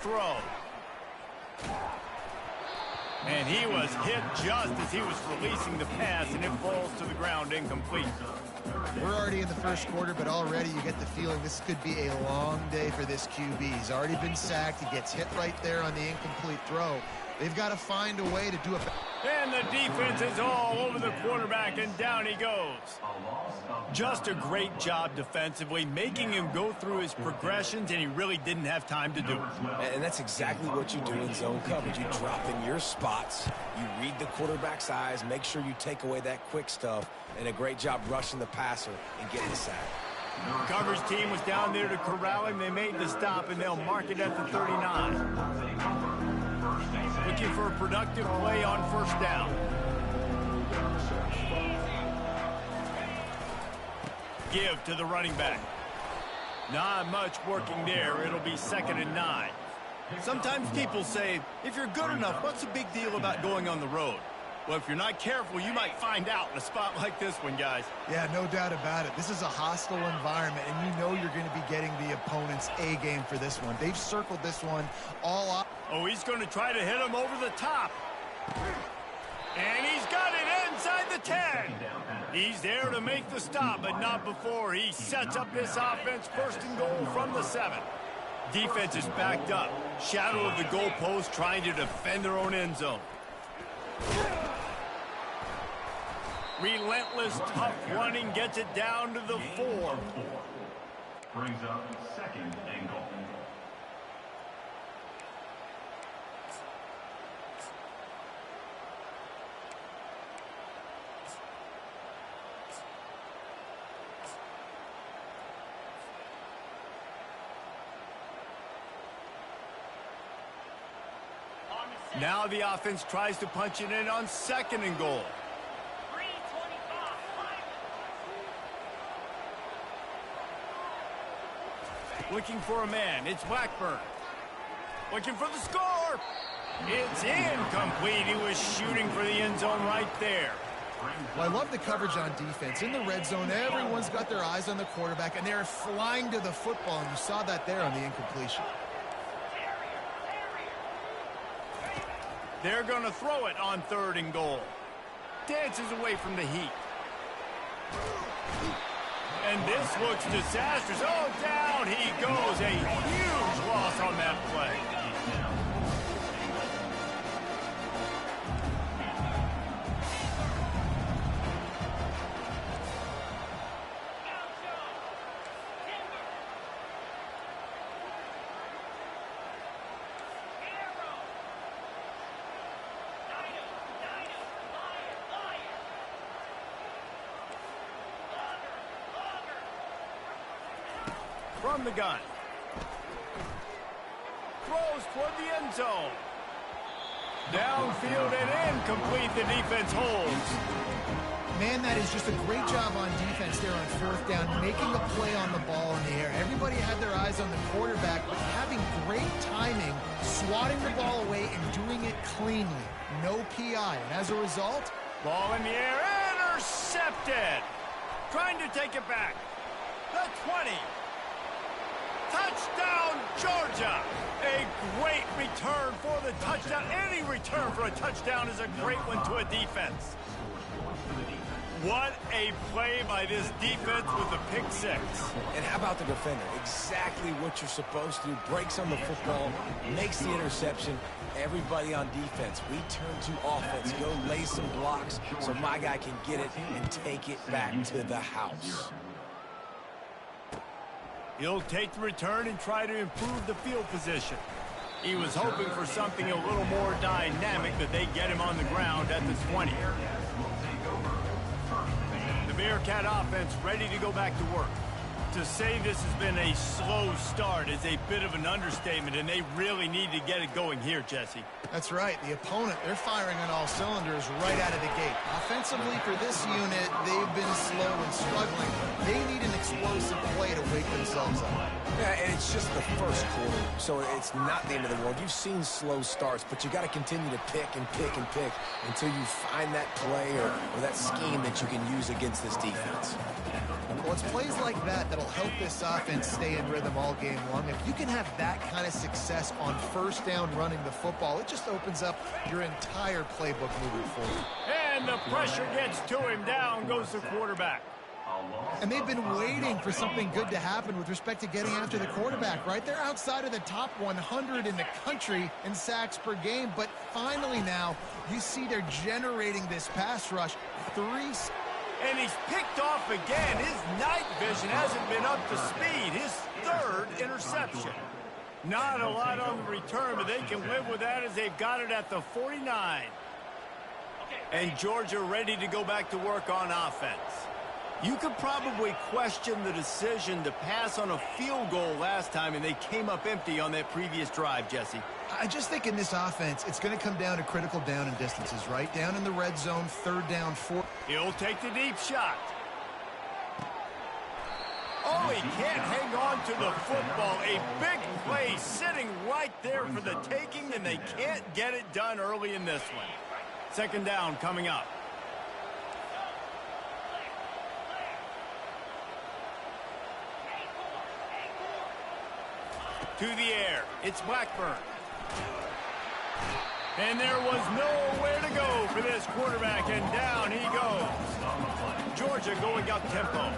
throw. And he was hit just as he was releasing the pass, and it falls to the ground incomplete. We're already in the first quarter, but already you get the feeling this could be a long day for this QB. He's already been sacked. He gets hit right there on the incomplete throw. They've got to find a way to do it. And the defense is all over the quarterback, and down he goes. Just a great job defensively, making him go through his progressions, and he really didn't have time to do it. And that's exactly what you do in zone coverage. You drop in your spots, you read the quarterback's eyes, make sure you take away that quick stuff, and a great job rushing the passer and getting the sack. Coverage team was down there to corral him. They made the stop, and they'll mark it at the 39. Looking for a productive play on first down. Give to the running back. Not much working there. It'll be 2nd and 9. Sometimes people say, if you're good enough, what's the big deal about going on the road? Well, if you're not careful, you might find out in a spot like this one, guys. Yeah, no doubt about it. This is a hostile environment, and you know you're going to be getting the opponent's A game for this one. They've circled this one all up. Oh, he's going to try to hit him over the top. And he's got it inside the 10. He's there to make the stop, but not before he sets up this offense. 1st and goal from the 7. Defense is backed up. Shadow of the goalpost, trying to defend their own end zone. Relentless, tough running gets it down to the 4. Brings up 2nd and goal. Now the offense tries to punch it in on 2nd and goal. Looking for a man. It's Blackburn. Looking for the score. It's incomplete. He was shooting for the end zone right there. Well, I love the coverage on defense. In the red zone, everyone's got their eyes on the quarterback, and they're flying to the football, and you saw that there on the incompletion. They're going to throw it on 3rd and goal. Dances away from the heat. And this looks disastrous. Oh, down he goes. A huge loss on that play. From the gun. Throws toward the end zone. Downfield and incomplete. The defense holds. Man, that is just a great job on defense there on 4th down, making a play on the ball in the air. Everybody had their eyes on the quarterback, but having great timing, swatting the ball away and doing it cleanly. No PI. And as a result, ball in the air. Intercepted. Trying to take it back. The 20. Touchdown, Georgia! A great return for the touchdown. Any return for a touchdown is a great one to a defense. What a play by this defense with the pick 6. And how about the defender? Exactly what you're supposed to do. Breaks on the football, makes the interception. Everybody on defense, we turn to offense. Go lay some blocks so my guy can get it and take it back to the house. He'll take the return and try to improve the field position. He was hoping for something a little more dynamic, but they get him on the ground at the 20. The Bearcat offense ready to go back to work. To say this has been a slow start is a bit of an understatement, and they really need to get it going here, Jesse. That's right. The opponent, they're firing on all cylinders right out of the gate. Offensively for this unit, they've been slow and struggling. They need an explosive play to wake themselves up. Yeah, and it's just the first quarter, so it's not the end of the world. You've seen slow starts, but you got to continue to pick and pick and pick until you find that play or that scheme that you can use against this defense. Well, it's plays like that that'll help this offense stay in rhythm all game long. If you can have that kind of success on first down running the football, it just opens up your entire playbook moving forward. And the pressure gets to him. Down goes the quarterback. And they've been waiting for something good to happen with respect to getting after the quarterback, right? They're outside of the top 100 in the country in sacks per game, but finally now you see they're generating this pass rush. And he's picked off again. His night vision hasn't been up to speed. His third interception. Not a lot on the return, but they can live with that as they've got it at the 49. And Georgia ready to go back to work on offense. You could probably question the decision to pass on a field goal last time, and they came up empty on that previous drive, Jesse. I just think in this offense, it's going to come down to critical down and distances, right? Down in the red zone, third down, fourth. He'll take the deep shot. Oh, he can't hang on to the football. A big play sitting right there for the taking, and they can't get it done early in this one. Second down coming up. To the air. It's Blackburn. And there was nowhere to go for this quarterback, and down he goes. Georgia going up tempo.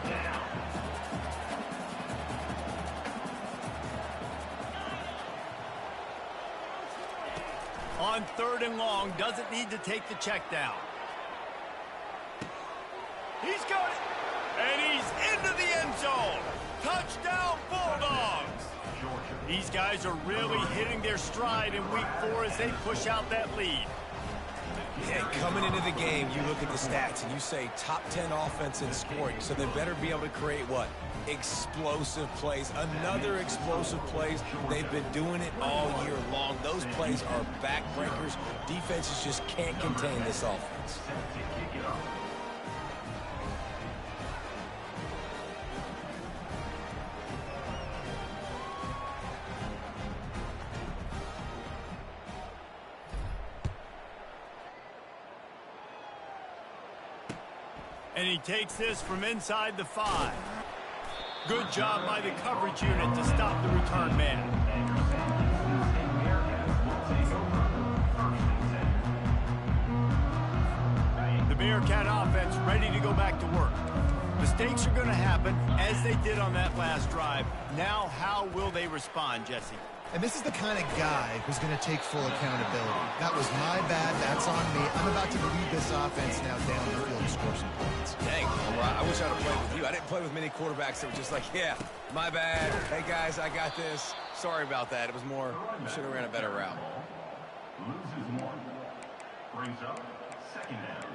On third and long, doesn't need to take the check down. He's got it. And he's into the end zone. Touchdown, Bulldogs. These guys are really hitting their stride in week 4 as they push out that lead. Yeah, coming into the game, you look at the stats and you say top 10 offense in scoring, so they better be able to create what? Explosive plays. Another explosive plays. They've been doing it all year long. Those plays are backbreakers. Defenses just can't contain this offense. And he takes this from inside the 5. Good job by the coverage unit to stop the return man. The Bearcat offense ready to go back to work. Mistakes are going to happen, as they did on that last drive. Now, how will they respond, Jesse? And this is the kind of guy who's going to take full accountability. That was my bad. That's on me. I'm about to lead this offense now down the field and score some points. Dang, I wish I'd have played with you. I didn't play with many quarterbacks that were just like, yeah, my bad. Hey, guys, I got this. Sorry about that. It was more, we should have ran a better route. Loses 1. Brings up second down.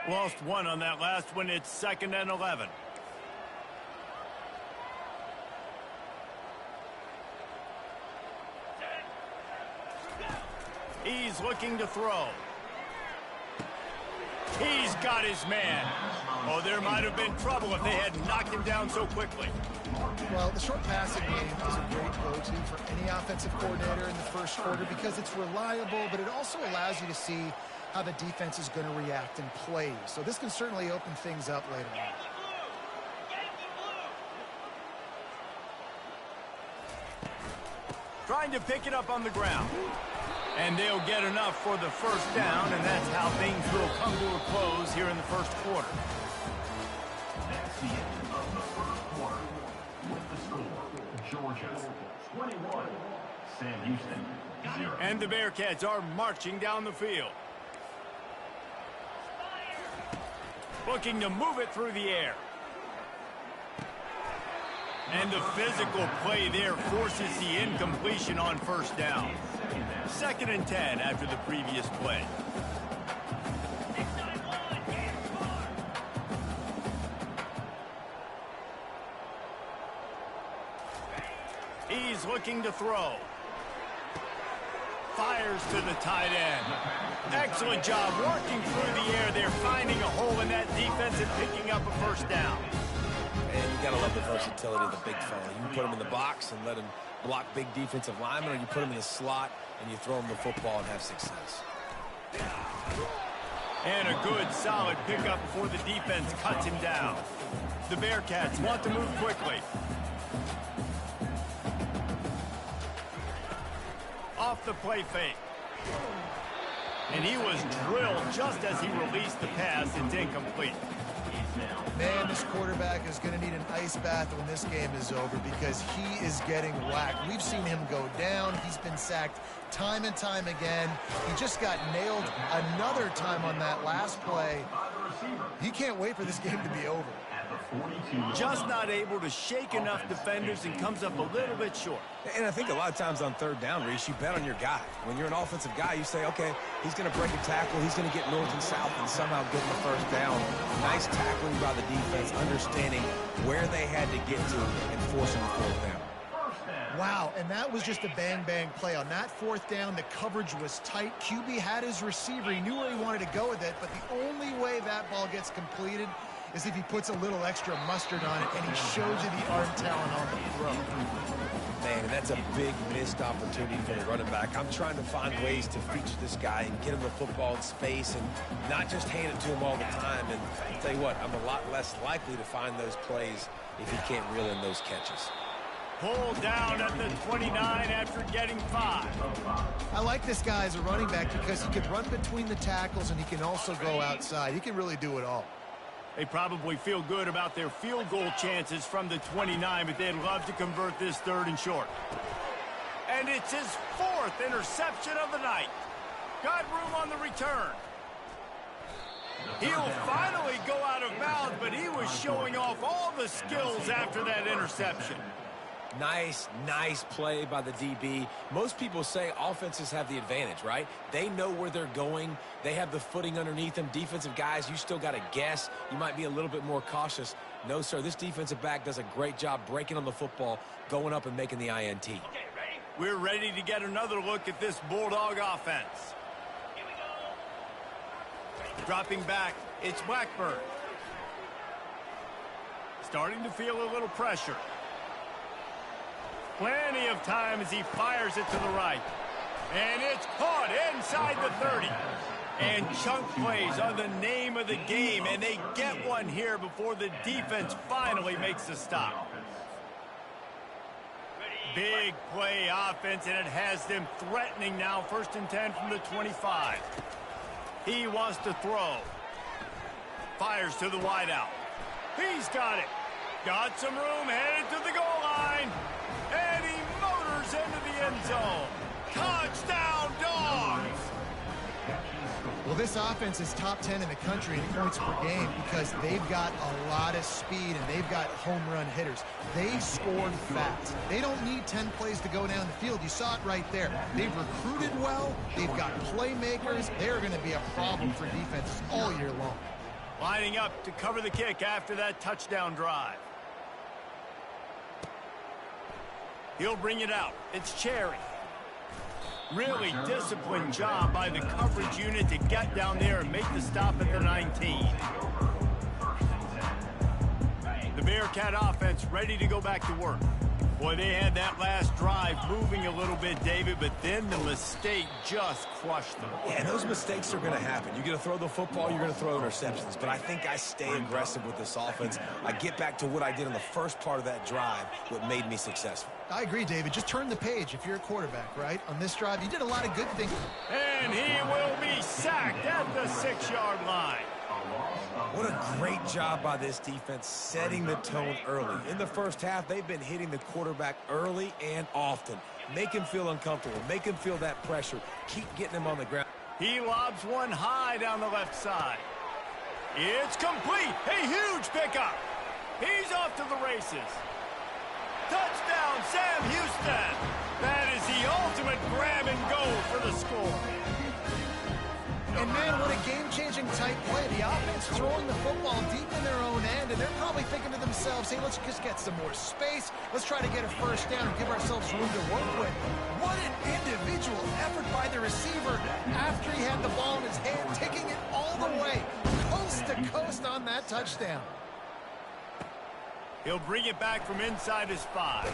Lost 1 on that last one. It's 2nd and 11. He's looking to throw. He's got his man. Oh, there might have been trouble if they had knocked him down so quickly. Well, the short passing game is a great go-to for any offensive coordinator in the first quarter because it's reliable, but it also allows you to see how the defense is going to react and play. So this can certainly open things up later on. Trying to pick it up on the ground. And they'll get enough for the first down, and that's how things will come to a close here in the first quarter. That's the end of the first quarter. With the score, Georgia 21, Sam Houston 0. And the Bearcats are marching down the field. Looking to move it through the air. And the physical play there forces the incompletion on first down. 2nd and 10 after the previous play. He's looking to throw. fires to the tight end. Excellent job working through the air there, finding a hole in that defense and picking up a first down. And you got to love the versatility of the big fella. You can put him in the box and let him block big defensive linemen, or you put him in the slot and you throw him the football and have success. And a good, solid pickup before the defense cuts him down. The Bearcats want to move quickly. Off the play fake. And he was drilled just as he released the pass. It's incomplete. Man, this quarterback is going to need an ice bath when this game is over because he is getting whacked. We've seen him go down. He's been sacked time and time again. He just got nailed another time on that last play. He can't wait for this game to be over. Just not able to shake enough defenders and comes up a little bit short. And I think a lot of times on third down, Reese, you bet on your guy. When you're an offensive guy, you say, okay, he's going to break a tackle, he's going to get north and south and somehow get the first down. Nice tackling by the defense, understanding where they had to get to and forcing the fourth down. Wow, and that was just a bang-bang play. On that fourth down, the coverage was tight. QB had his receiver. He knew where he wanted to go with it, but the only way that ball gets completed is if he puts a little extra mustard on it and he shows you the arm talent on the throw. Man, and that's a big missed opportunity for the running back. I'm trying to find ways to feature this guy and get him the football in space and not just hand it to him all the time. And I'll tell you what, I'm a lot less likely to find those plays if he can't reel in those catches. Pulled down at the 29 after getting 5. I like this guy as a running back because he can run between the tackles and he can also go outside. He can really do it all. They probably feel good about their field goal chances from the 29, but they'd love to convert this third and short. And it's his 4th interception of the night. Got room on the return. He'll finally go out of bounds, but he was showing off all the skills after that interception. Nice play by the DB. Most people say offenses have the advantage, right? They know where they're going. They have the footing underneath them. Defensive guys, you still got to guess. You might be a little bit more cautious. No, sir, this defensive back does a great job breaking on the football, going up and making the INT. Okay, ready? We're ready to get another look at this Bulldog offense. Here we go. Dropping back, it's Blackburn. Starting to feel a little pressure. Plenty of time as he fires it to the right. And it's caught inside the 30. And chunk plays are the name of the game, and they get one here before the defense finally makes a stop. Big play offense, and it has them threatening now. 1st and 10 from the 25. He wants to throw. Fires to the wideout. He's got it. Got some room, headed to the goal line. And he motors into the end zone. Touchdown, Dogs! Well, this offense is top 10 in the country in points per game because they've got a lot of speed and they've got home run hitters. They scored fast. They don't need 10 plays to go down the field. You saw it right there. They've recruited well. They've got playmakers. They're going to be a problem for defenses all year long. Lining up to cover the kick after that touchdown drive. He'll bring it out. It's Cherry. Really disciplined job by the coverage unit to get down there and make the stop at the 19. The Bearcat offense ready to go back to work. Boy, they had that last drive moving a little bit, David, but then the mistake just crushed them. Yeah, those mistakes are going to happen. You're going to throw the football, you're going to throw interceptions. But I think I stay aggressive with this offense. I get back to what I did in the first part of that drive, what made me successful. I agree, David. Just turn the page if you're a quarterback, right? On this drive, you did a lot of good things. And he will be sacked at the 6-yard line. What a great job by this defense setting the tone early. In the first half, they've been hitting the quarterback early and often. Make him feel uncomfortable. Make him feel that pressure. Keep getting him on the ground. He lobs one high down the left side. It's complete. A huge pickup. He's off to the races. Touchdown, Sam Houston. That is the ultimate grab and go for the score. And man, what a game-changing type play. The offense throwing the football deep in their own end, and they're probably thinking to themselves, hey, let's just get some more space. Let's try to get a first down and give ourselves room to work with. What an individual effort by the receiver after he had the ball in his hand, taking it all the way, coast to coast on that touchdown. He'll bring it back from inside his 5.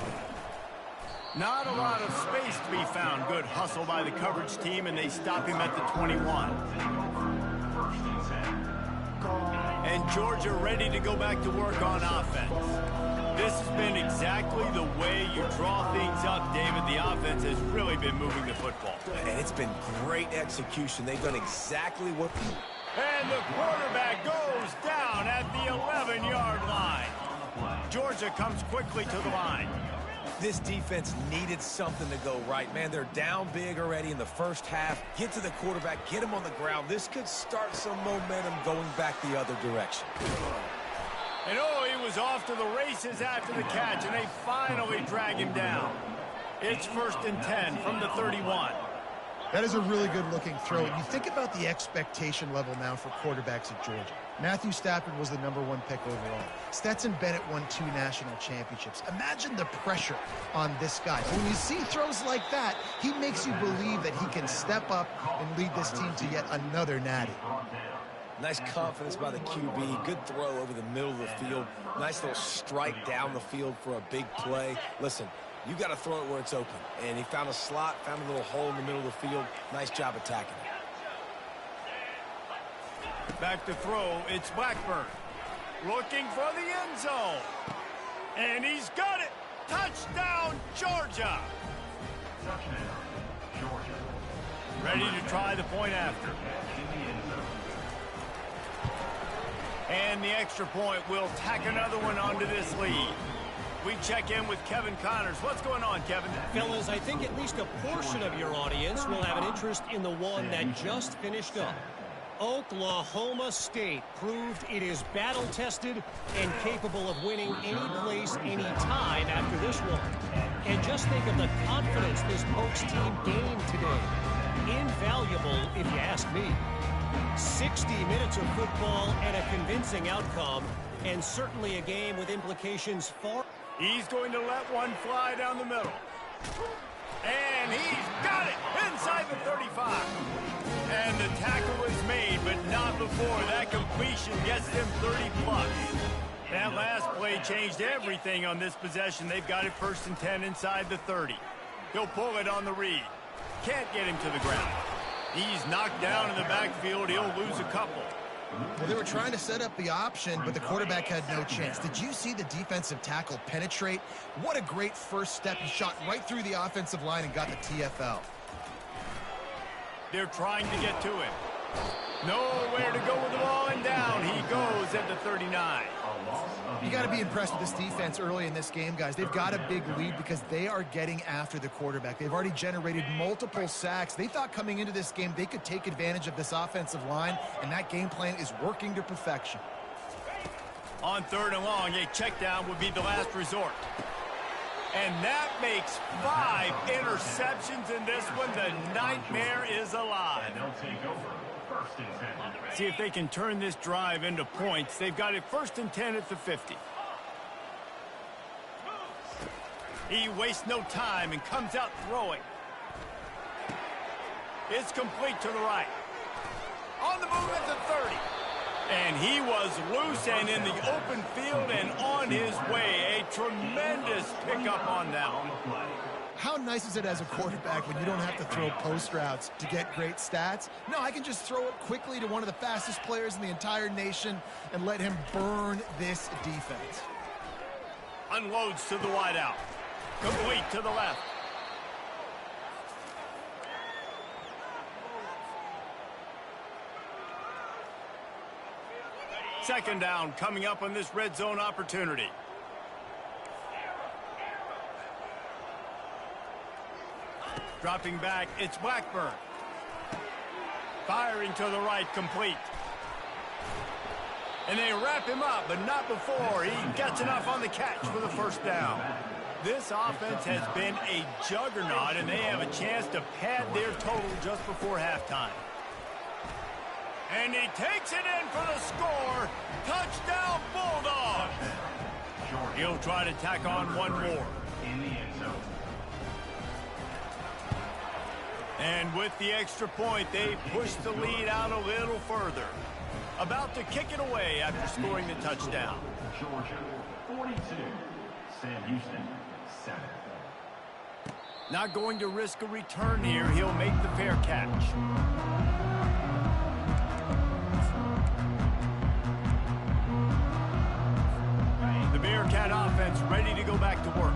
Not a lot of space to be found. Good hustle by the coverage team, and they stop him at the 21. And Georgia ready to go back to work on offense. This has been exactly the way you draw things up, David. The offense has really been moving the football. And it's been great execution. They've done exactly what... And the quarterback goes down at the 11-yard line. Georgia comes quickly to the line. This defense needed something to go right. Man, they're down big already in the first half. Get to the quarterback, get him on the ground. This could start some momentum going back the other direction. And oh, he was off to the races after the catch, and they finally drag him down. It's 1st and 10 from the 31. That is a really good-looking throw. And you think about the expectation level now for quarterbacks at Georgia. Matthew Stafford was the #1 pick overall. Stetson Bennett won 2 national championships. Imagine the pressure on this guy. But when you see throws like that, he makes you believe that he can step up and lead this team to yet another natty. Nice confidence by the QB. Good throw over the middle of the field. Nice little strike down the field for a big play. Listen, you got to throw it where it's open. And he found a slot, found a little hole in the middle of the field. Nice job attacking it. Back to throw, it's Blackburn. Looking for the end zone. And he's got it. Touchdown, Georgia. Ready to try the point after. And the extra point will tack another one onto this lead. We check in with Kevin Connors. What's going on, Kevin? Fellas, I think at least a portion of your audience will have an interest in the one that just finished up. Oklahoma State proved it is battle-tested and capable of winning any place, any time after this one. And just think of the confidence this Pokes team gained today. Invaluable, if you ask me. 60 minutes of football and a convincing outcome, and certainly a game with implications far... He's going to let one fly down the middle. And he's got it inside the 35. And the tackle is made, but not before that completion gets them 30-plus. That last play changed everything on this possession. They've got it 1st and 10 inside the 30. He'll pull it on the read. Can't get him to the ground. He's knocked down in the backfield. He'll lose a couple. Well, they were trying to set up the option, but the quarterback had no chance. Did you see the defensive tackle penetrate? What a great first step. He shot right through the offensive line and got the TFL. They're trying to get to him. Nowhere to go with the ball, and down he goes at the 39. You got to be impressed with this defense early in this game, guys. They've got a big lead because they are getting after the quarterback. They've already generated multiple sacks. They thought coming into this game they could take advantage of this offensive line, and that game plan is working to perfection. On 3rd and long, a check down would be the last resort. And that makes 5 interceptions in this one. The nightmare is alive. And they'll take over 1st and 10. See if they can turn this drive into points. They've got it 1st and 10 at the 50. He wastes no time and comes out throwing. It's complete to the right. On the move at the 30. And he was loose and in the open field and on his way. A tremendous pickup on that one. How nice is it as a quarterback when you don't have to throw post routes to get great stats? No, I can just throw it quickly to one of the fastest players in the entire nation and let him burn this defense. Unloads to the wideout. Complete to the left. Second down coming up on this red zone opportunity. Dropping back, it's Blackburn. Firing to the right, complete. And they wrap him up, but not before he gets enough on the catch for the 1st down. This offense has been a juggernaut, and they have a chance to pad their total just before halftime. And he takes it in for the score. Touchdown, Bulldogs. He'll try to tack on one more. In the end zone. And with the extra point, they push the lead out a little further. About to kick it away after scoring the touchdown. Georgia, 42. Sam Houston, 7. Not going to risk a return here. He'll make the fair catch. The Bearcat offense ready to go back to work.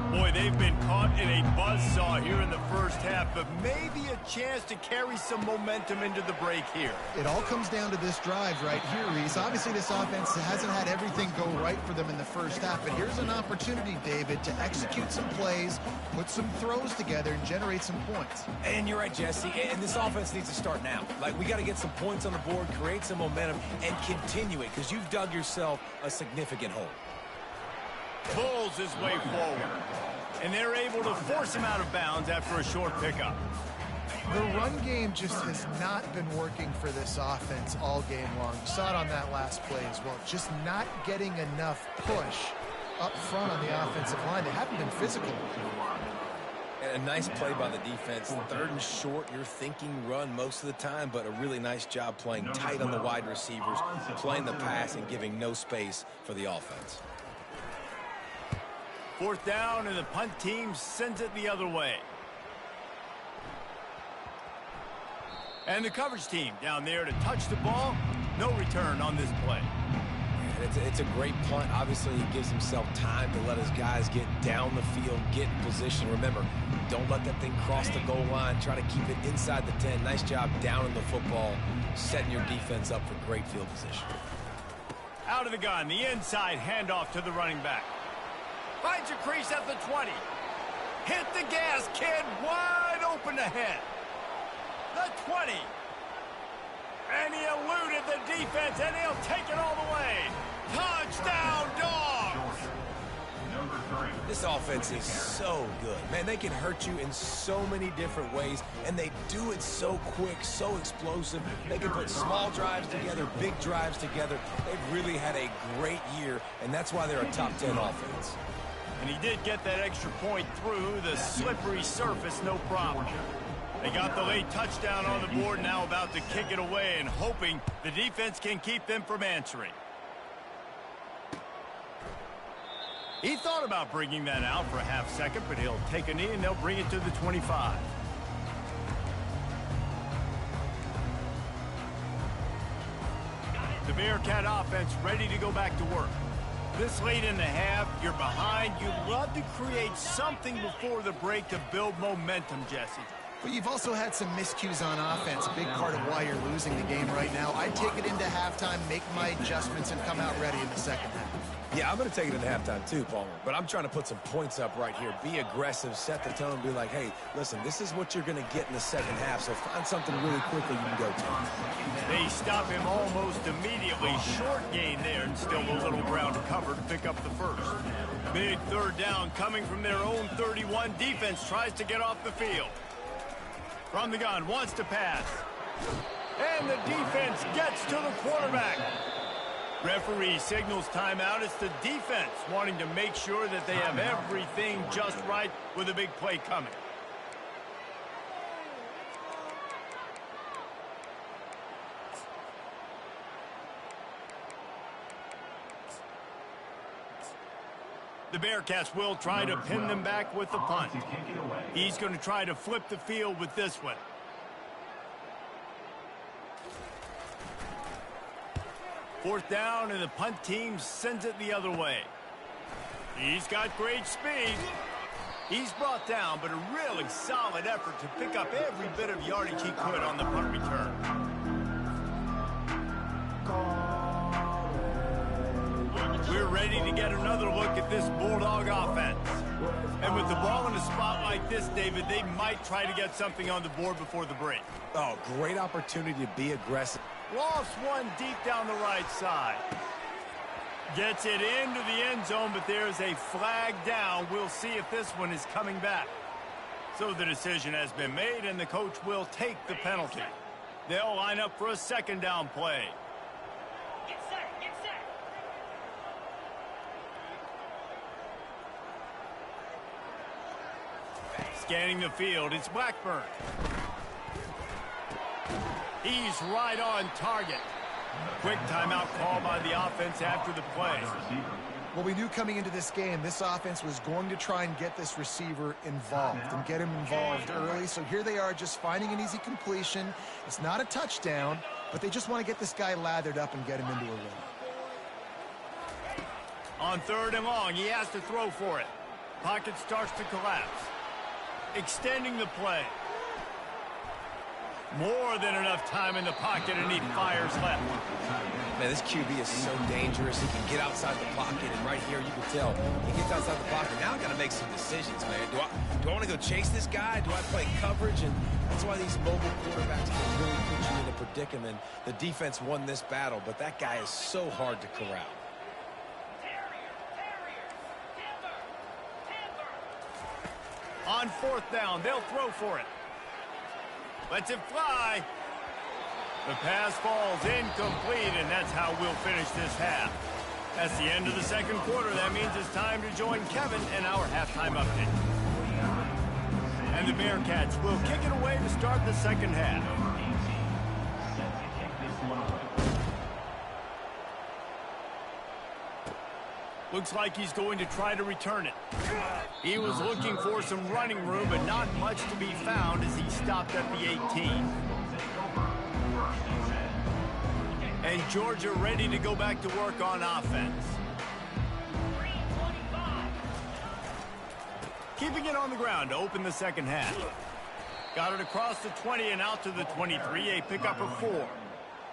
Boy, they've been caught in a buzzsaw here in the first half, but maybe a chance to carry some momentum into the break here. It all comes down to this drive right here, Reese. Obviously, this offense hasn't had everything go right for them in the first half, but here's an opportunity, David, to execute some plays, put some throws together, and generate some points. And you're right, Jesse, and this offense needs to start now. Like, we got to get some points on the board, create some momentum, and continue it, because you've dug yourself a significant hole. Pulls his way forward, and they're able to force him out of bounds after a short pickup. The run game just has not been working for this offense all game long. You saw it on that last play as well. Just not getting enough push up front on the offensive line. They haven't been physical. And a nice play by the defense. Third and short, you're thinking run most of the time, but a really nice job playing tight on the wide receivers, playing the pass, and giving no space for the offense. Fourth down, and the punt team sends it the other way. And the coverage team down there to touch the ball. No return on this play. It's a great punt. Obviously, he gives himself time to let his guys get down the field, get in position. Remember, don't let that thing cross the goal line. Try to keep it inside the 10. Nice job down in the football, setting your defense up for great field position. Out of the gun, the inside handoff to the running back. Finds a crease at the 20. Hit the gas, kid. Wide open ahead. The 20. And he eluded the defense, and he'll take it all the way. Touchdown, Dogs. Number 3. This offense is so good. Man, they can hurt you in so many different ways, and they do it so quick, so explosive. They can put small drives together, big drives together. They've really had a great year, and that's why they're a top 10 offense. And he did get that extra point through the slippery surface, no problem. They got the late touchdown on the board, now about to kick it away and hoping the defense can keep them from answering. He thought about bringing that out for a half second, but he'll take a knee and they'll bring it to the 25. The Bearcat offense ready to go back to work. This late in the half, you're behind. You'd love to create something before the break to build momentum, Jesse. But you've also had some miscues on offense, a big part of why you're losing the game right now. I'd take it into halftime, make my adjustments, and come out ready in the second half. Yeah, I'm going to take it into halftime too, Palmer. But I'm trying to put some points up right here. Be aggressive, set the tone, be like, hey, listen, this is what you're going to get in the second half, so find something really quickly you can go to. They stop him almost immediately. Short gain there, and still a little ground to cover to pick up the first. Big third down coming from their own 31. Defense tries to get off the field. From the gun, wants to pass. And the defense gets to the quarterback. Referee signals timeout. It's the defense wanting to make sure that they have everything just right with a big play coming. The Bearcats will try to pin them back with the punt. He's going to try to flip the field with this one. Fourth down, and the punt team sends it the other way. He's got great speed. He's brought down, but a really solid effort to pick up every bit of yardage he could on the punt return. We're ready to get another look at this Bulldog offense. And with the ball in a spot like this, David, they might try to get something on the board before the break. Oh, great opportunity to be aggressive. Lost one deep down the right side. Gets it into the end zone, but there's a flag down. We'll see if this one is coming back. So the decision has been made, and the coach will take the penalty. They'll line up for a second down play. Get set, get set. Scanning the field, it's Blackburn. He's right on target. Quick timeout call by the offense after the play. Well, we knew coming into this game, this offense was going to try and get this receiver involved and get him involved early. So here they are just finding an easy completion. It's not a touchdown, but they just want to get this guy lathered up and get him into a rhythm. On 3rd and long, he has to throw for it. Pocket starts to collapse. Extending the play. More than enough time in the pocket, and he fires left. Man, this QB is so dangerous. He can get outside the pocket, and right here you can tell he gets outside the pocket. Now I got to make some decisions, man. Do I want to go chase this guy? Do I play coverage? And that's why these mobile quarterbacks can really put you in a predicament. The defense won this battle, but that guy is so hard to corral. On 4th down, they'll throw for it. Lets it fly. The pass falls incomplete, and that's how we'll finish this half. That's the end of the second quarter. That means it's time to join Kevin and our halftime update. And the Bearcats will kick it away to start the second half. Looks like he's going to try to return it. He was looking for some running room, but not much to be found as he stopped at the 18. And Georgia ready to go back to work on offense. Keeping it on the ground to open the second half. Got it across the 20 and out to the 23, a pickup of 4.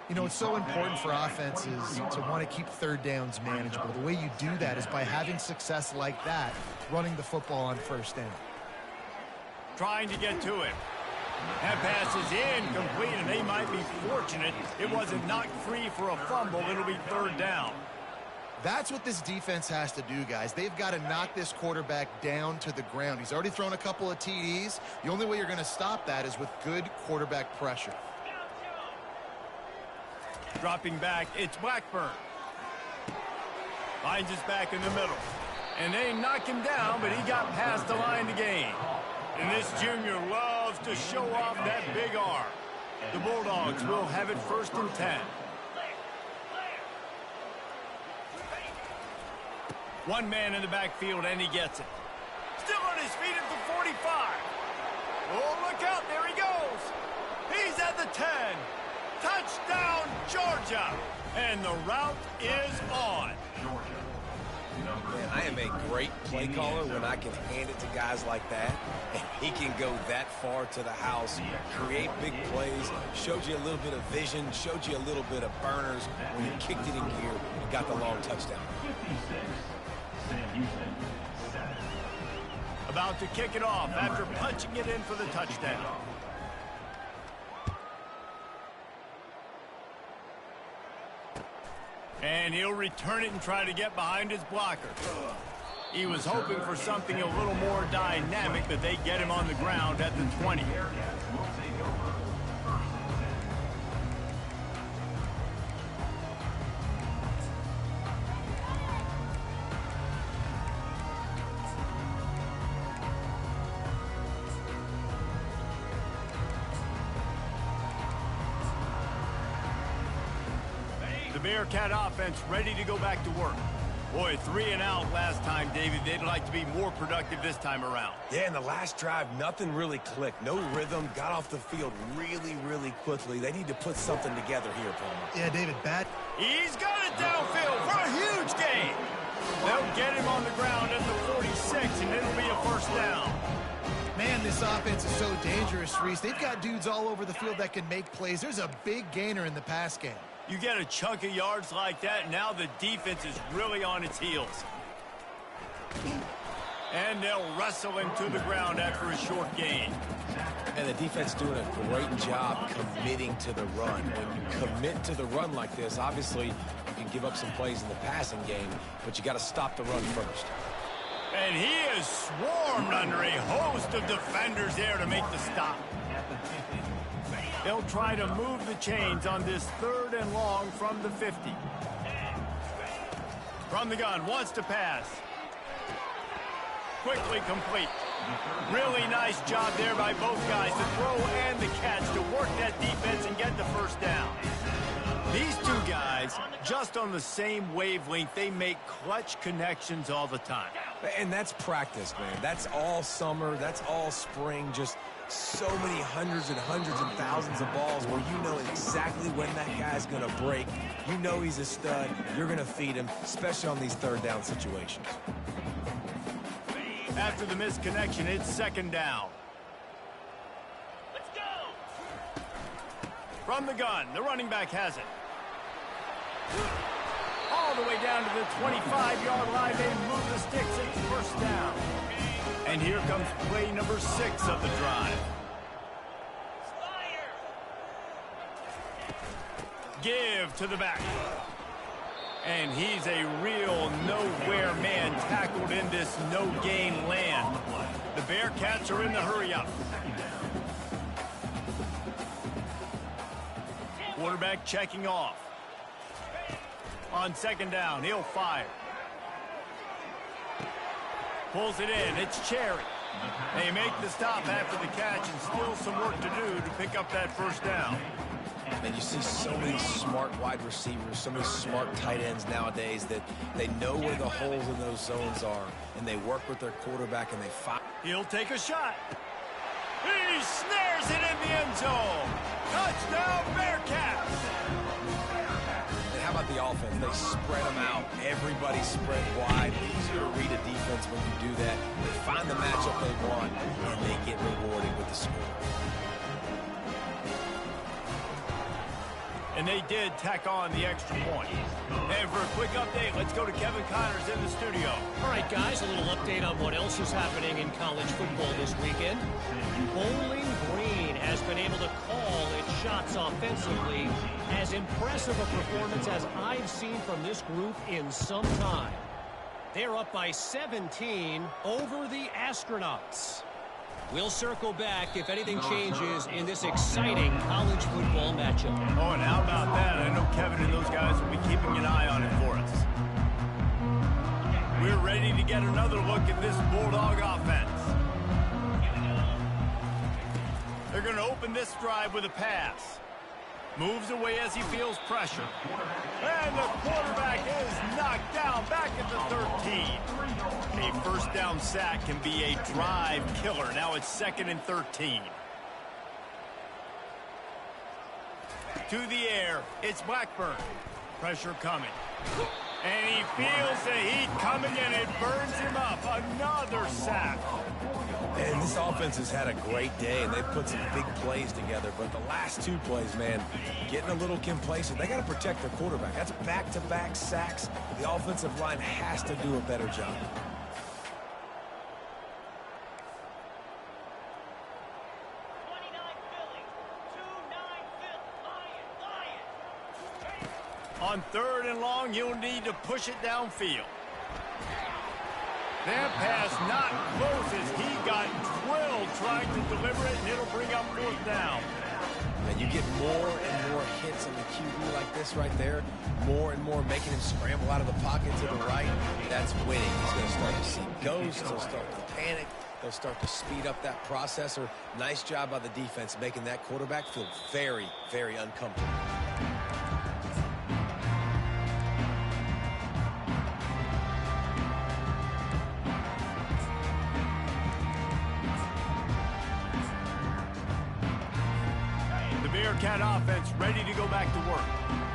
You know, it's so important for offenses to want to keep 3rd downs manageable. The way you do that is by having success like that, running the football on 1st down. Trying to get to it. That pass is incomplete, and they might be fortunate it wasn't knocked free for a fumble. It'll be 3rd down. That's what this defense has to do, guys. They've got to knock this quarterback down to the ground. He's already thrown a couple of TDs. The only way you're going to stop that is with good quarterback pressure. Dropping back, it's Blackburn. Finds his back in the middle. And they knock him down, but he got past the line to gain. And this junior loves to show off that big arm. The Bulldogs will have it 1st and 10. One man in the backfield, and he gets it. Still on his feet at the 45. Oh, look out, there he goes. He's at the 10. Touchdown, Georgia! And the route is on. Man, I am a great play caller when I can hand it to guys like that. And he can go that far to the house, create big plays, showed you a little bit of vision, showed you a little bit of burners when he kicked it in gear and got the long touchdown. About to kick it off after punching it in for the touchdown. And he'll return it and try to get behind his blocker. He was hoping for something a little more dynamic, but they get him on the ground at the 20. The Bearcat offense ready to go back to work. Boy, 3 and out last time, David. They'd like to be more productive this time around. Yeah, in the last drive, nothing really clicked. No rhythm, got off the field really, really quickly. They need to put something together here, Palmer. Yeah, David, bad. He's got it downfield for a huge gain. They'll get him on the ground at the 46, and it'll be a 1st down. Man, this offense is so dangerous, Reese. They've got dudes all over the field that can make plays. There's a big gainer in the pass game. You get a chunk of yards like that, now the defense is really on its heels. And they'll wrestle him to the ground after a short gain. And the defense doing a great job committing to the run. When you commit to the run like this, obviously you can give up some plays in the passing game, but you got to stop the run first. And he is swarmed under a host of defenders there to make the stop. They'll try to move the chains on this 3rd and long from the 50. From the gun, wants to pass. Quickly complete. Really nice job there by both guys, the throw and the catch, to work that defense and get the first down. These two guys, just on the same wavelength, they make clutch connections all the time. And that's practice, man. That's all summer. That's all spring. Just so many hundreds and thousands of balls where you know exactly when that guy's going to break. You know he's a stud. You're going to feed him, especially on these 3rd down situations. After the missed connection, it's 2nd down. Let's go! From the gun, the running back has it. All the way down to the 25-yard line. They move the sticks. It's 1st down. And here comes play number 6 of the drive. Fire! Give to the back. And he's a real nowhere man, tackled in this no-gain land. The Bearcats are in the hurry-up. Quarterback checking off. On 2nd down, he'll fire. Pulls it in. It's Cherry. They make the stop after the catch, and still some work to do to pick up that 1st down. And you see so many smart wide receivers, so many smart tight ends nowadays that they know where the holes in those zones are, and they work with their quarterback, and they find. He'll take a shot. He snares it in the end zone. Touchdown, Bearcats! And how about the offense? They spread them out. Everybody spread wide. Easier to read a defense when you do that. They find the matchup they want, and they get rewarded with the score. And they did tack on the extra point. And for a quick update, let's go to Kevin Connors in the studio. All right, guys, a little update on what else is happening in college football this weekend. Bowling Green has been able to call its shots offensively. As impressive a performance as I've seen from this group in some time. They're up by 17 over the Astronauts. We'll circle back if anything changes in this exciting college football matchup. Oh, and how about that? I know Kevin and those guys will be keeping an eye on it for us. We're ready to get another look at this Bulldog offense. They're going to open this drive with a pass. Moves away as he feels pressure. And the quarterback is knocked down back at the 13. A 1st down sack can be a drive killer. Now it's 2nd and 13. To the air, it's Blackburn. Pressure coming. And he feels the heat coming, and it burns him up. Another sack. And this offense has had a great day, and they've put some big plays together. But the last 2 plays, man, getting a little complacent. They got to protect their quarterback. That's back-to-back sacks. The offensive line has to do a better job. On 3rd and long, you'll need to push it downfield. That pass not close as he got drilled trying to deliver it, and it'll bring up 4th down. And you get more and more hits on the QB like this right there, more and more making him scramble out of the pocket to the right. That's winning. He's going to start to see ghosts. He'll start to panic. He'll start to speed up that processor. Nice job by the defense making that quarterback feel very, very uncomfortable. Bearcat offense ready to go back to work.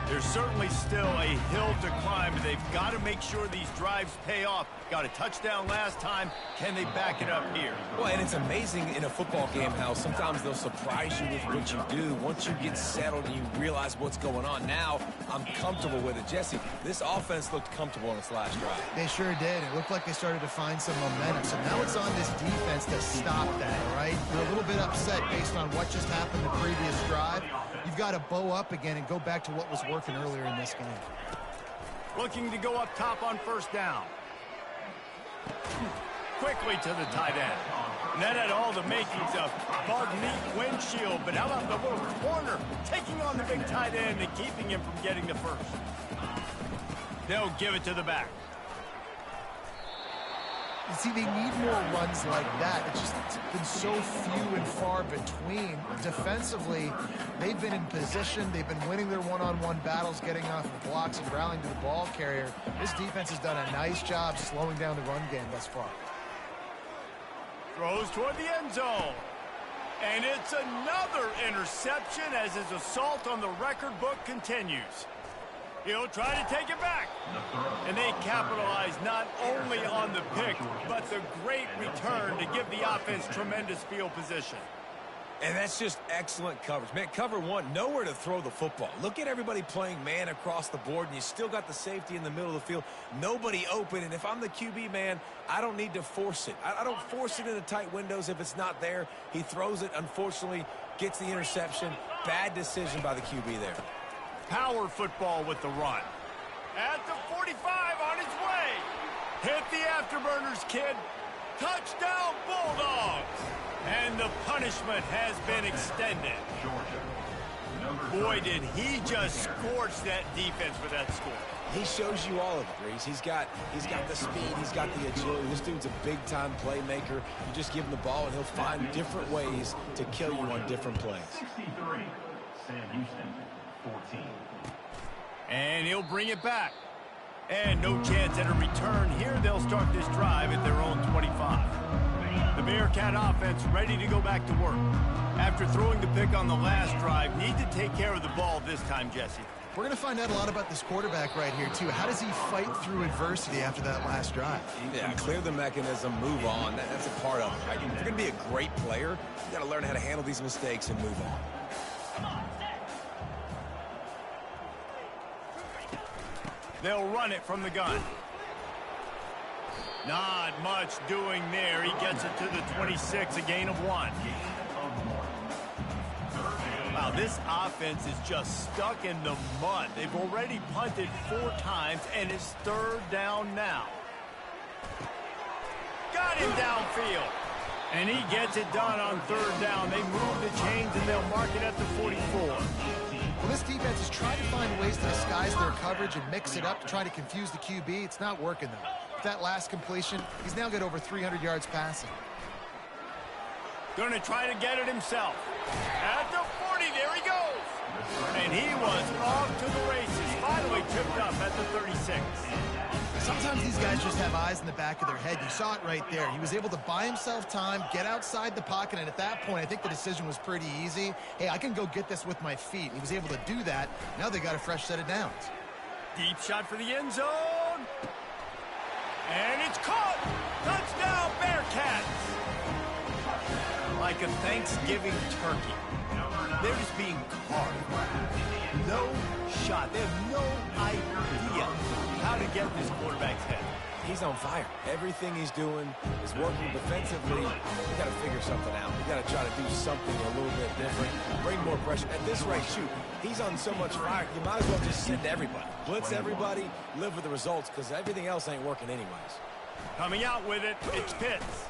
There's certainly still a hill to climb, but they've got to make sure these drives pay off. Got a touchdown last time. Can they back it up here? Well, and it's amazing in a football game how sometimes they'll surprise you with what you do. Once you get settled and you realize what's going on, now I'm comfortable with it. Jesse, this offense looked comfortable on its last drive. They sure did. It looked like they started to find some momentum. So now it's on this defense to stop that, all right? You're a little bit upset based on what just happened the previous drive. You've got to bow up again and go back to what was working earlier in this game. Looking to go up top on 1st down. Quickly to the tight end. And that had all the makings of bug meat windshield, but how about the little corner taking on the big tight end and keeping him from getting the first? They'll give it to the back. You see, they need more runs like that. It's just been so few and far between. Defensively, they've been in position. They've been winning their one-on-one battles, getting off of blocks and rallying to the ball carrier. This defense has done a nice job slowing down the run game thus far. Throws toward the end zone. And it's another interception as his assault on the record book continues. He'll try to take it back. And they capitalize not only on the pick, but the great return to give the offense tremendous field position. And that's just excellent coverage. Man, cover one, nowhere to throw the football. Look at everybody playing man across the board, and you still got the safety in the middle of the field. Nobody open, and if I'm the QB, man, I don't need to force it. I don't force it into tight windows if it's not there. He throws it, unfortunately, gets the interception. Bad decision by the QB there. Power football with the run. At the 45 on his way. Hit the afterburners, kid. Touchdown, Bulldogs. And the punishment has been extended. Boy, did he just scorch that defense with that score. He shows you all of it, Reese. He's got the speed, he's got the agility. This dude's a big-time playmaker. You just give him the ball, and he'll find different ways to kill you on different plays. 63, Sam Houston, 14. And he'll bring it back. And no chance at a return here. They'll start this drive at their own 25. The Bearcat offense ready to go back to work. After throwing the pick on the last drive, need to take care of the ball this time, Jesse. We're going to find out a lot about this quarterback right here, too. How does he fight through adversity after that last drive? Yeah, clear the mechanism, move on. That's a part of it, right? If you're going to be a great player, you got to learn how to handle these mistakes and move on. They'll run it from the gun. Not much doing there. He gets it to the 26, a gain of 1. Wow, this offense is just stuck in the mud. They've already punted 4 times, and it's 3rd down now. Got him downfield. And he gets it done on 3rd down. They move the chains, and they'll mark it at the 44. Well, this defense is trying to find ways to disguise their coverage and mix it up to try to confuse the QB. It's not working, though. With that last completion, he's now got over 300 yards passing. Going to try to get it himself. At the 40, there he goes. And he was off to the races. Finally tripped up at the 36. Sometimes these guys just have eyes in the back of their head. You saw it right there. He was able to buy himself time, get outside the pocket, and at that point, I think the decision was pretty easy. Hey, I can go get this with my feet. He was able to do that. Now they got a fresh set of downs. Deep shot for the end zone. And it's caught. Touchdown, Bearcats. Like a Thanksgiving turkey. They're just being carved. No shot. They have no idea how to get this quarterback's head. He's on fire. Everything he's doing is working defensively. We got to figure something out. We got to try to do something a little bit different. Bring more pressure. At this rate, shoot, he's on so much fire, you might as well just send everybody. Blitz everybody, live with the results, because everything else ain't working anyways. Coming out with it, it's Pitts.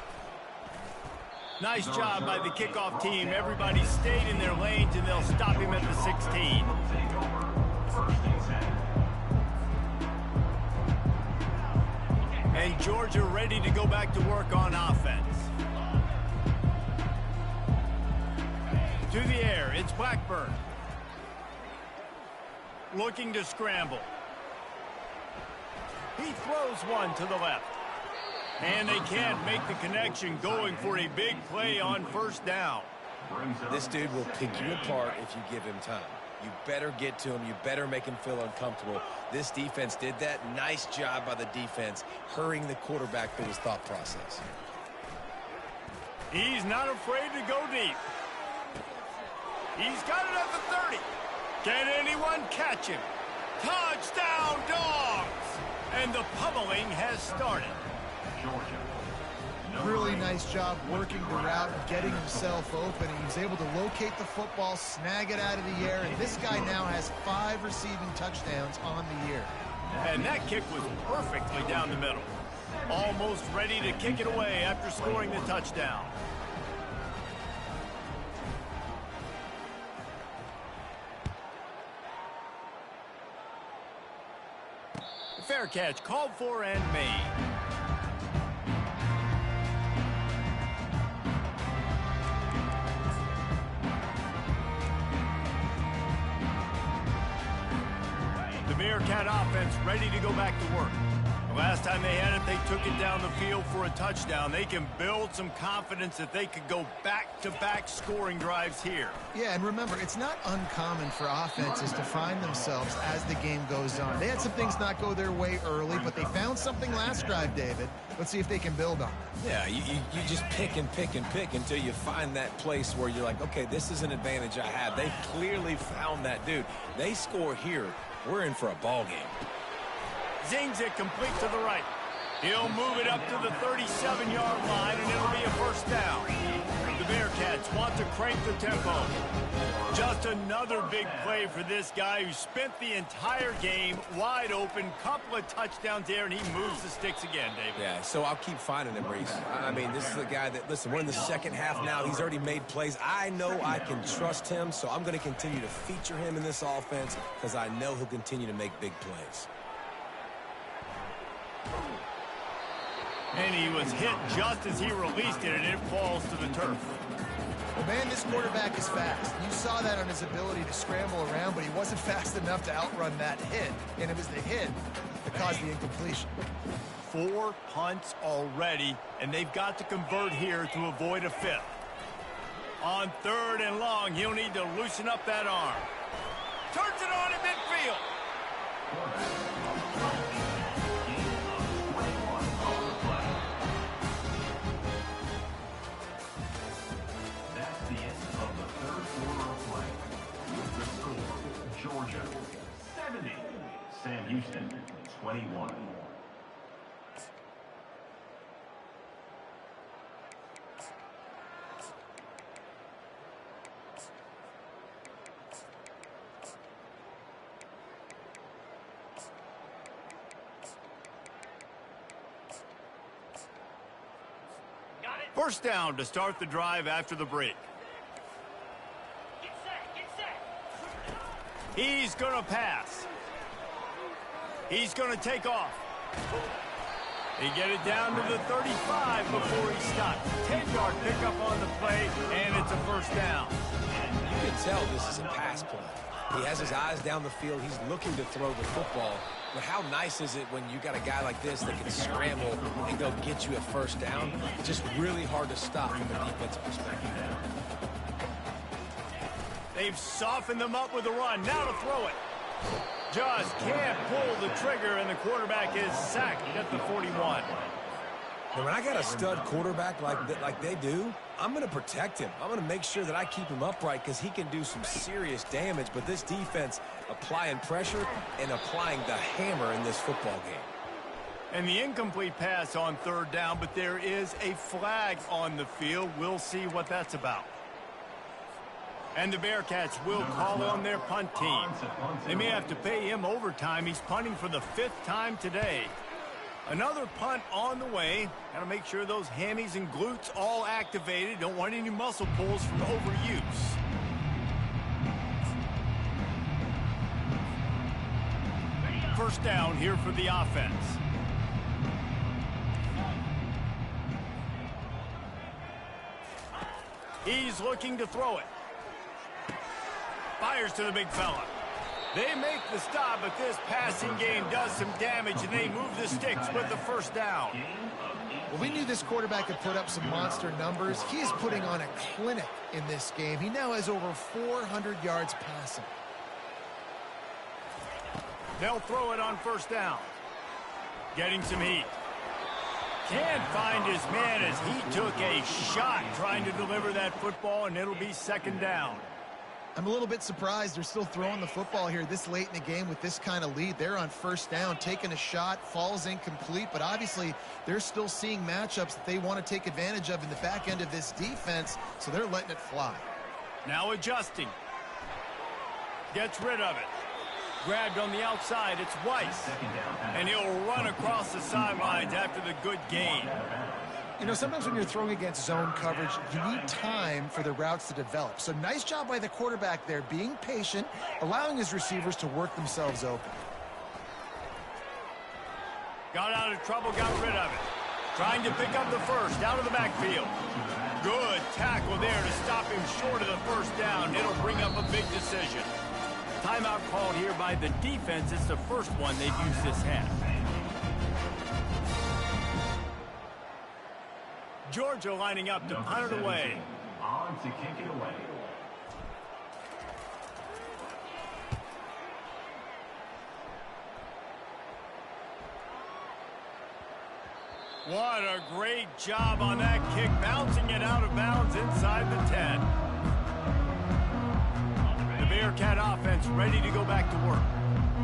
Nice job by the kickoff team. Everybody stayed in their lanes, and they'll stop him at the 16. And Georgia ready to go back to work on offense. To the air, it's Blackburn. Looking to scramble. He throws one to the left. And they can't make the connection, going for a big play on 1st down. This dude will pick you apart if you give him time. You better get to him. You better make him feel uncomfortable. This defense did that. Nice job by the defense, hurrying the quarterback through his thought process. He's not afraid to go deep. He's got it at the 30. Can anyone catch him? Touchdown, Dogs! And the pummeling has started. Really nice job working the route and getting himself open. He was able to locate the football, snag it out of the air, and this guy now has 5 receiving touchdowns on the year. And that kick was perfectly down the middle. Almost ready to kick it away after scoring the touchdown. Fair catch called for and made. The Bearcat offense ready to go back to work. The last time they had it, they took it down the field for a touchdown. They can build some confidence that they could go back-to-back scoring drives here. Yeah, and remember, it's not uncommon for offenses to find themselves as the game goes on. They had some things not go their way early, but they found something last drive, David. Let's see if they can build on it. Yeah, you just pick and pick and pick until you find that place where you're like, okay, this is an advantage I have. They clearly found that, dude. They score here, we're in for a ball game. Zings it complete to the right. He'll move it up to the 37-yard line, and it'll be a first down. The Bearcats want to crank the tempo. Just another big play for this guy who spent the entire game wide open. Couple of touchdowns there, and he moves the sticks again, David. Yeah, so I'll keep finding him, Reese. I mean, this is the guy that, listen, we're in the second half now. He's already made plays. I know I can trust him, so I'm going to continue to feature him in this offense because I know he'll continue to make big plays. And he was hit just as he released it, and it falls to the turf. Well, man, this quarterback is fast. You saw that on his ability to scramble around, but he wasn't fast enough to outrun that hit. And it was the hit that caused the incompletion. 4 punts already, and they've got to convert here to avoid a fifth. On 3rd and long, he'll need to loosen up that arm. Turns it on in midfield. Georgia 70, Sam Houston 21. First down to start the drive after the break. He's going to pass. He's going to take off. They get it down to the 35 before he stops. 10-yard pickup on the play, and it's a first down. You can tell this is a pass play. He has his eyes down the field. He's looking to throw the football. But how nice is it when you got a guy like this that can scramble and go get you a first down? It's just really hard to stop from a defensive perspective. They've softened them up with a run. Now to throw it. Just can't pull the trigger, and the quarterback is sacked at the 41. Now, when I got a stud quarterback like they do, I'm going to protect him. I'm going to make sure that I keep him upright because he can do some serious damage. But this defense applying pressure and applying the hammer in this football game. And the incomplete pass on 3rd down, but there is a flag on the field. We'll see what that's about. And the Bearcats will call on their punt team. They may have to pay him overtime. He's punting for the 5th time today. Another punt on the way. Got to make sure those hammies and glutes all activated. Don't want any muscle pulls from overuse. First down here for the offense. He's looking to throw it. Fires to the big fella. They make the stop, but this passing game does some damage, and they move the sticks with the first down. Well, we knew this quarterback could put up some monster numbers. He is putting on a clinic in this game. He now has over 400 yards passing. They'll throw it on first down. Getting some heat. Can't find his man as he took a shot trying to deliver that football, and it'll be 2nd down. I'm a little bit surprised they're still throwing the football here this late in the game with this kind of lead. They're on first down, taking a shot, falls incomplete, but obviously they're still seeing matchups that they want to take advantage of in the back end of this defense, so they're letting it fly. Now adjusting. Gets rid of it. Grabbed on the outside, it's Weiss. And he'll run across the sidelines after the good gain. You know, sometimes when you're throwing against zone coverage, you need time for the routes to develop. So nice job by the quarterback there, being patient, allowing his receivers to work themselves open. Got out of trouble, got rid of it. Trying to pick up the first, out of the backfield. Good tackle there to stop him short of the first down. It'll bring up a big decision. Timeout called here by the defense. It's the first one they've used this half. Georgia lining up to punt it away. On to kick it away. What a great job on that kick, bouncing it out of bounds inside the 10. The Bearcat offense ready to go back to work.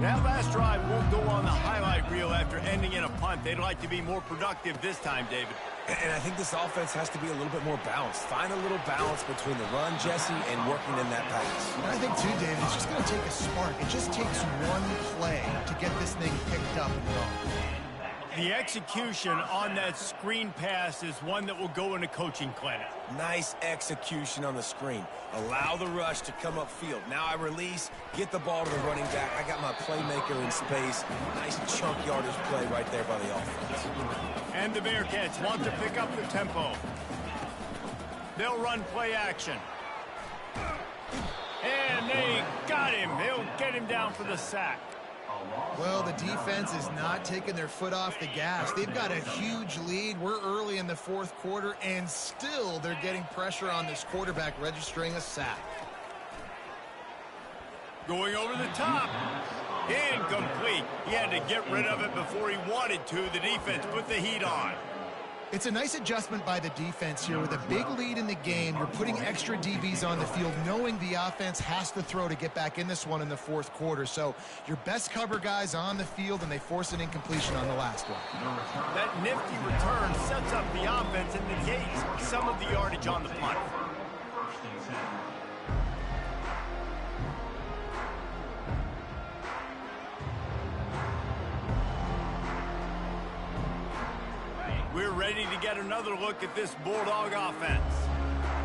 That last drive won't go on the highlight reel after ending in a punt. They'd like to be more productive this time, David. And I think this offense has to be a little bit more balanced. Find a little balance between the run, Jesse, and working in that pass. And I think, too, David, it's just going to take a spark. It just takes one play to get this thing picked up and going. The execution on that screen pass is one that will go in a coaching clinic. Nice execution on the screen. Allow the rush to come upfield. Now I release, get the ball to the running back. I got my playmaker in space. Nice chunk yardage play right there by the offense. And the Bearcats want to pick up the tempo. They'll run play action. And they got him. They'll get him down for the sack. Well, the defense is not taking their foot off the gas. They've got a huge lead. We're early in the fourth quarter, and still they're getting pressure on this quarterback, registering a sack. Going over the top. Incomplete. He had to get rid of it before he wanted to. The defense put the heat on. It's a nice adjustment by the defense here. With a big lead in the game, you're putting extra DBs on the field, knowing the offense has to throw to get back in this one in the fourth quarter. So your best cover guys on the field, and they force an incompletion on the last one. That nifty return sets up the offense and negates some of the yardage on the punt. We're ready to get another look at this Bulldog offense.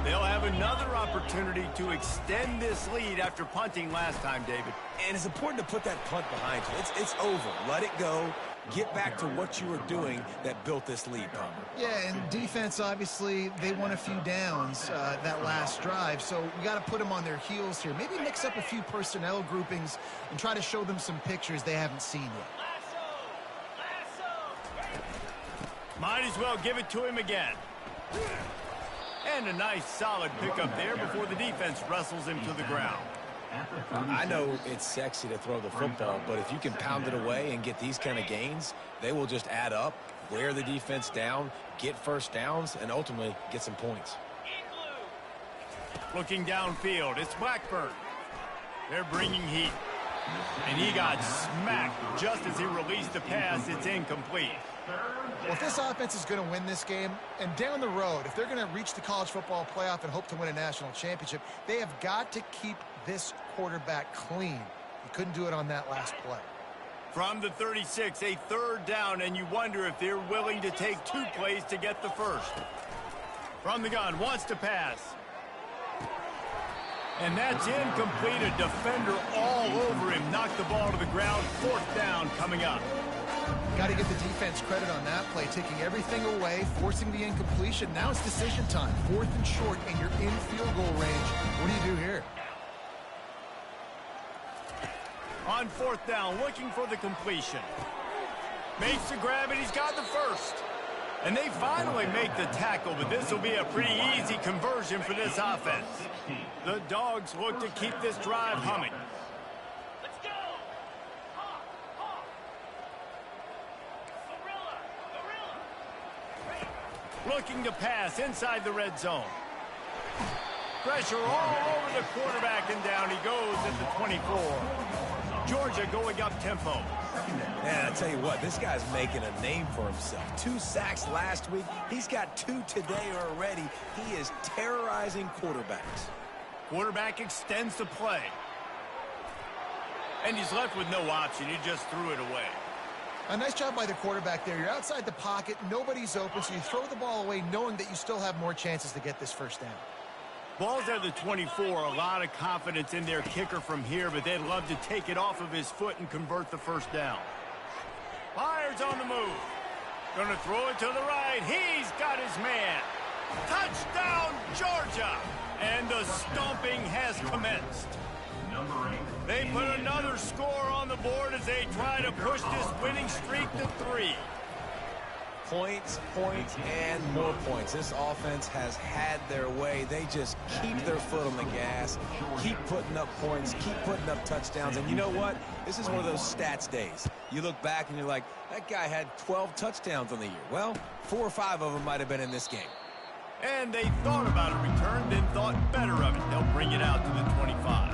They'll have another opportunity to extend this lead after punting last time, David. And it's important to put that punt behind you. It's over. Let it go. Get back to what you were doing that built this lead, Palmer. Yeah, and defense, obviously, they won a few downs that last drive, so we got to put them on their heels here. Maybe mix up a few personnel groupings and try to show them some pictures they haven't seen yet. Might as well give it to him again. And a nice solid pickup there before the defense wrestles him to the ground. I know it's sexy to throw the football, but if you can pound it away and get these kind of gains, they will just add up, wear the defense down, get first downs, and ultimately get some points. Looking downfield, it's Blackburn. They're bringing heat. And he got smacked just as he released the pass. It's incomplete. Well, if this offense is going to win this game, and down the road, if they're going to reach the college football playoff and hope to win a national championship, they have got to keep this quarterback clean. He couldn't do it on that last play. From the 36, a third down, and you wonder if they're willing to take 2 plays to get the first. From the gun, wants to pass. And that's incomplete. A defender all over him. Knocked the ball to the ground. Fourth down coming up. Got to give the defense credit on that play, taking everything away, forcing the incompletion. Now it's decision time. 4th and short, and you're in field goal range. What do you do here? On 4th down, looking for the completion. Makes the grab, and he's got the first. And they finally make the tackle, but this will be a pretty easy conversion for this offense. The Dogs look to keep this drive humming. Let's go! Gorilla! Looking to pass inside the red zone. Pressure all over the quarterback, and down he goes at the 24. Georgia going up tempo. Man, I tell you what, this guy's making a name for himself. 2 sacks last week. He's got 2 today already. He is terrorizing quarterbacks. Quarterback extends the play. And he's left with no option. He just threw it away. A nice job by the quarterback there. You're outside the pocket, nobody's open, so you throw the ball away knowing that you still have more chances to get this first down. Ball's at the 24. A lot of confidence in their kicker from here, but they'd love to take it off of his foot and convert the first down. Fires on the move. Going to throw it to the right. He's got his man. Touchdown, Georgia! And the stomping has commenced. They put another score on the board as they try to push this winning streak to 3. Points, points, and more points. This offense has had their way. They just keep their foot on the gas, keep putting up points, keep putting up touchdowns. And you know what? This is one of those stats days. You look back and you're like, that guy had 12 touchdowns on the year. Well, 4 or 5 of them might have been in this game. And they thought about a return, then thought better of it. They'll bring it out to the 25.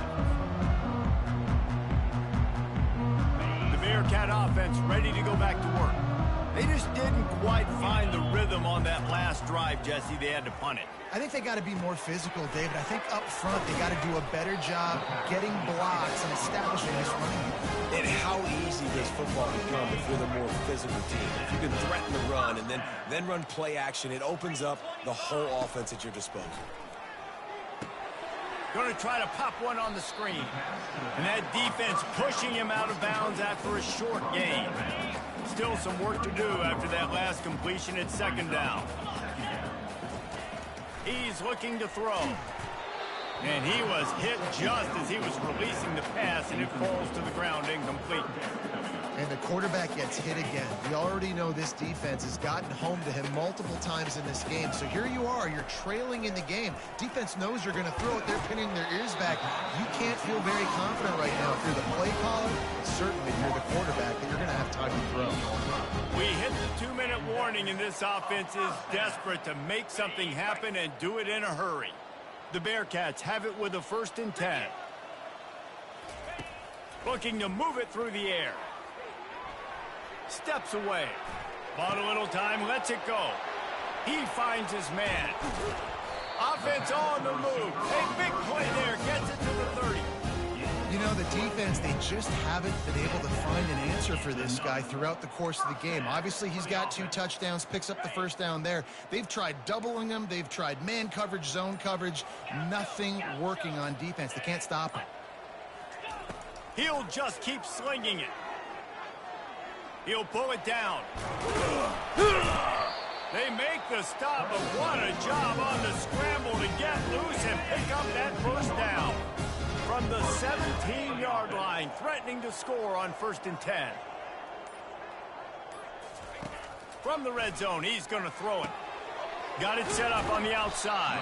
The Bearcat offense ready to go back to work. They just didn't quite find the rhythm on that last drive, Jesse. They had to punt it. I think they got to be more physical, David. I think up front they got to do a better job getting blocks and establishing this running game. And how easy does football become if you're the more physical team? If you can threaten the run and then run play action, it opens up the whole offense at your disposal. Going to try to pop one on the screen. And that defense pushing him out of bounds after a short gain. Still some work to do after that last completion at second down. He's looking to throw. And he was hit just as he was releasing the pass, and it falls to the ground incomplete. And the quarterback gets hit again. We already know this defense has gotten home to him multiple times in this game. So here you are, you're trailing in the game. Defense knows you're going to throw it. They're pinning their ears back. You can't feel very confident right now if you're the play caller, and certainly if you're the quarterback, that you're going to have time to throw. We hit the 2-minute warning, and this offense is desperate to make something happen and do it in a hurry. The Bearcats have it with a 1st and 10. Looking to move it through the air. Steps away. Bought a little time, lets it go. He finds his man. Offense on the move. A big play there, gets it to the 30. You know, the defense, they just haven't been able to find an answer for this guy throughout the course of the game. Obviously, he's got 2 touchdowns, picks up the first down there. They've tried doubling him. They've tried man coverage, zone coverage. Nothing working on defense. They can't stop him. He'll just keep slinging it. He'll pull it down. They make the stop, but what a job on the scramble to get loose and pick up that first down. From the 17-yard line, threatening to score on 1st and 10. From the red zone, he's going to throw it. Got it set up on the outside.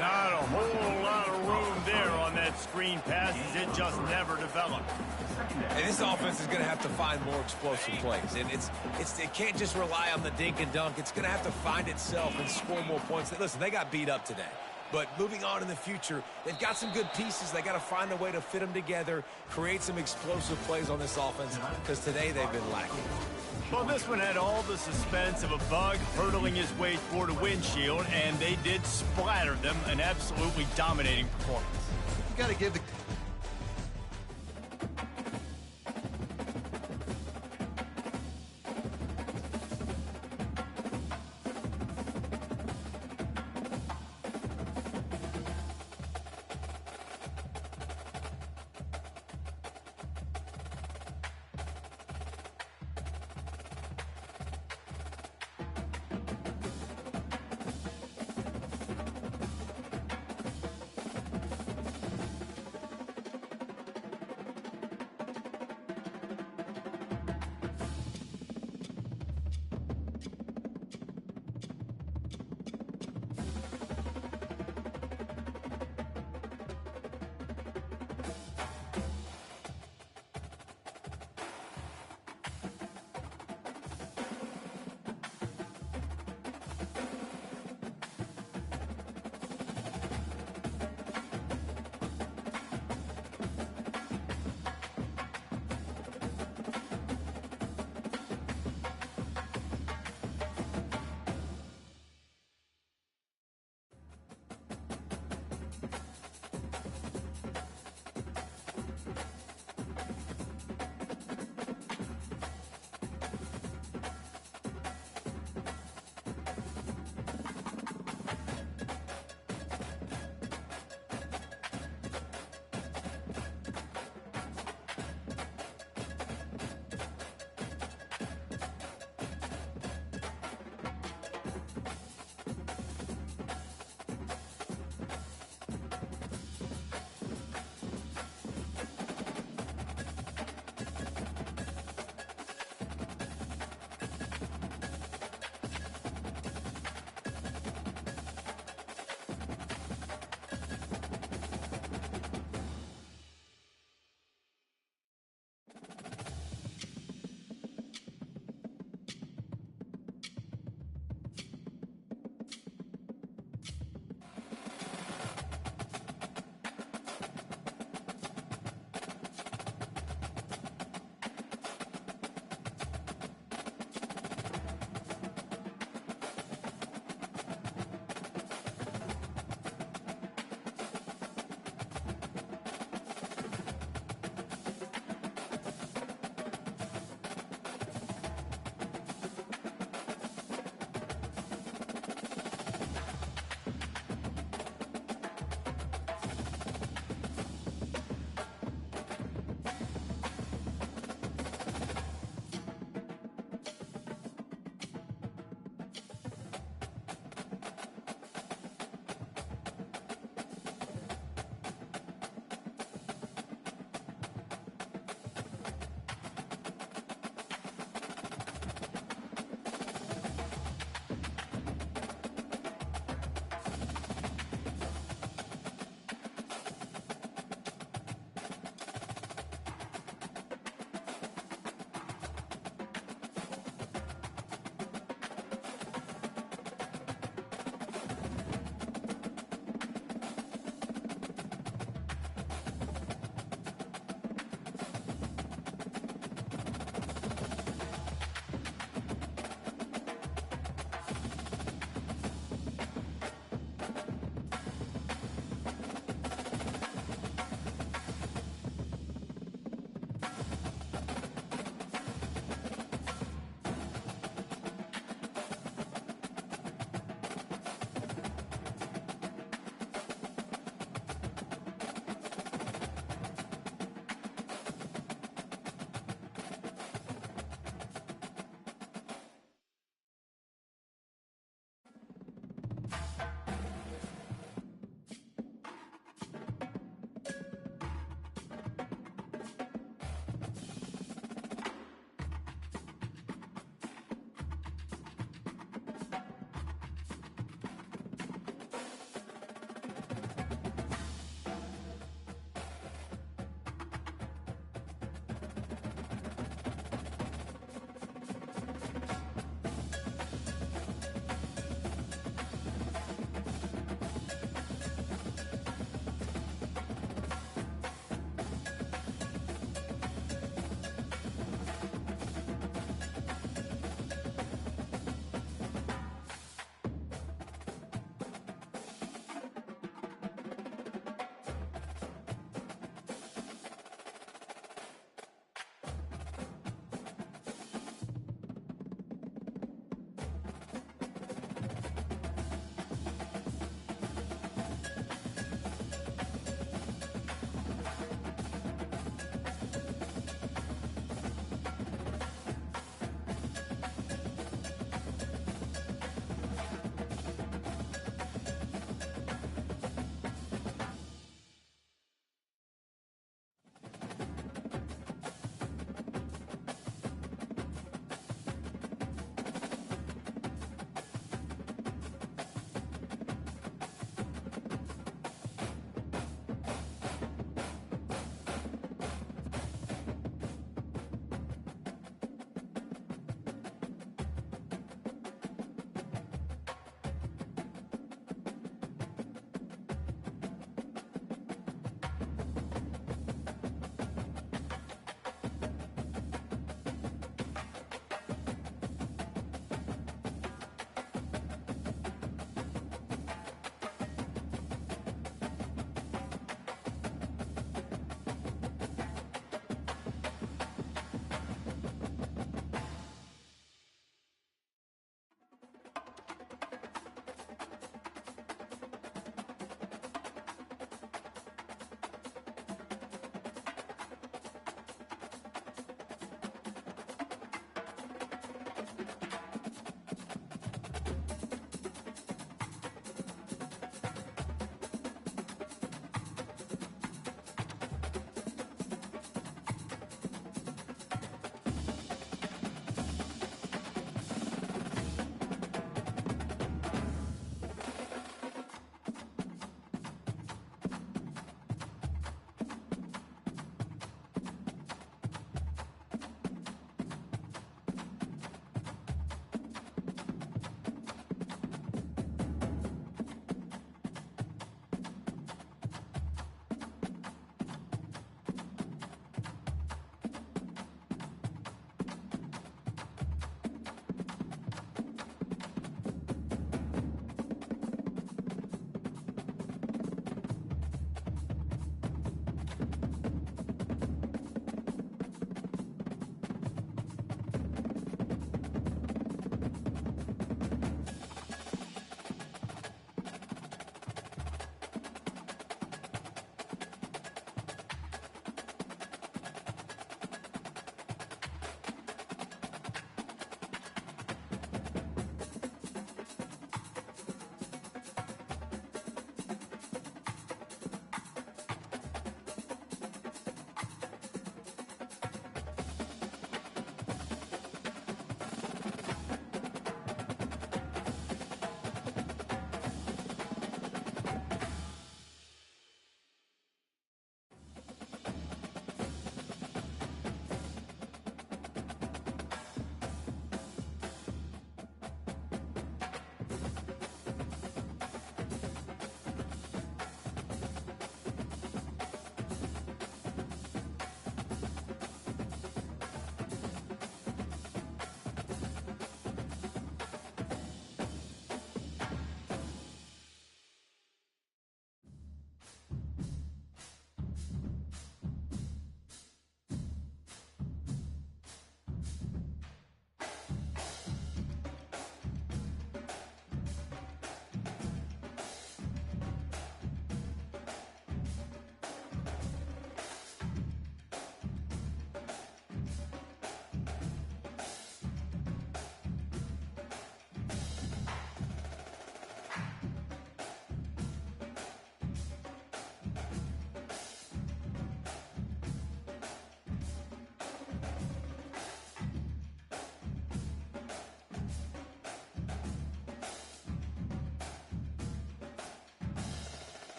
Not a whole lot of room there on that screen pass as it just never developed. And this offense is going to have to find more explosive plays. And it can't just rely on the dink and dunk. It's going to have to find itself and score more points. Listen, they got beat up today. But moving on in the future, they've got some good pieces. They got to find a way to fit them together, create some explosive plays on this offense, because today they've been lacking. Well, this one had all the suspense of a bug hurtling his way toward a windshield, and they did splatter them. An absolutely dominating performance. You got to give the